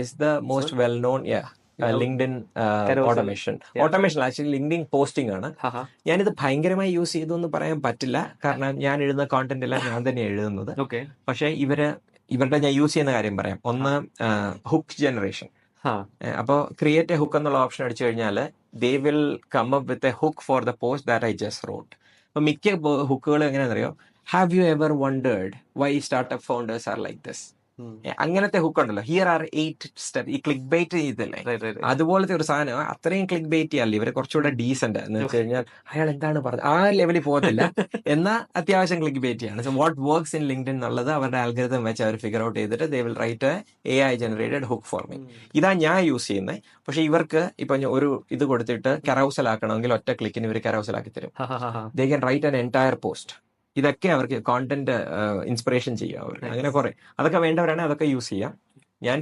is the most So, well known LinkedIn carousel. automation. Yeah. Automation actually LinkedIn posting ആണ്. Haha. ഞാനിത് ഭയങ്കരമായി use ചെയ്തു എന്ന് പറയാൻ പറ്റില്ല, കാരണം ഞാൻ എഴുതുന്ന കോണ്ടന്റ് എല്ലാം ഞാൻ തന്നെ എഴുതുന്നത്. Okay. പക്ഷേ ഇവരുടെ ഞാൻ യൂസ് ചെയ്യുന്ന കാര്യം പറയാം. ഒന്ന്, ഹുക്ക് ജനറേഷൻ. Huh. അപ്പോൾ ക്രിയേറ്റ് എ ഹുക്ക് എന്നുള്ള ഓപ്ഷൻ അടിച്ചു കഴിഞ്ഞാൽ they will come up with a hook for the post that I just wrote. അപ്പൊ മിക്ക ഹുക്കുകൾ എങ്ങനെയാണെന്നറിയോ? Have you ever wondered why startup founders are like this? അങ്ങനത്തെ hook ഉണ്ടല്ലോ. Here are 8 step. ഈ ക്ലിക്ക് ബൈറ്റ് ചെയ്തല്ലേ, Right. അതുപോലത്തെ ഒരു സാധനം. അത്രയും ക്ലിക്ക് ബൈറ്റ് ചെയ്യാറില്ല ഇവര്. കുറച്ചുകൂടെ ഡീസന്റ് എന്ന് വെച്ച് കഴിഞ്ഞാൽ അയാൾ എന്താണ് പറഞ്ഞത് ആ ലെവലിൽ പോകത്തില്ല, എന്നാൽ അത്യാവശ്യം ക്ലിക്ക് ബൈറ്റ് ചെയ്യാണ്. So what works in LinkedIn എന്നുള്ളത് അവരുടെ ആൽഗരിതം വെച്ച് അവർ ഫിഗർ ഔട്ട് ചെയ്തിട്ട് they will write AI generated hook for me. ഇതാ ഞാൻ യൂസ് ചെയ്യുന്നത്. പക്ഷെ ഇവർക്ക് ഇപ്പൊ ഒരു ഇത് കൊടുത്തിട്ട് കറൗസൽ ആക്കണമെങ്കിൽ ഒറ്റ ക്ലിക്കിന് ഇവർ കറൗസൽ ആക്കി തരും. They can write an entire post. ഇതൊക്കെ അവർക്ക് കോണ്ടന്റ് ഇൻസ്പിറേഷൻ ചെയ്യാം അവർ. അങ്ങനെ കുറെ അതൊക്കെ വേണ്ടവരാണെങ്കിൽ അതൊക്കെ യൂസ് ചെയ്യാം. ഞാൻ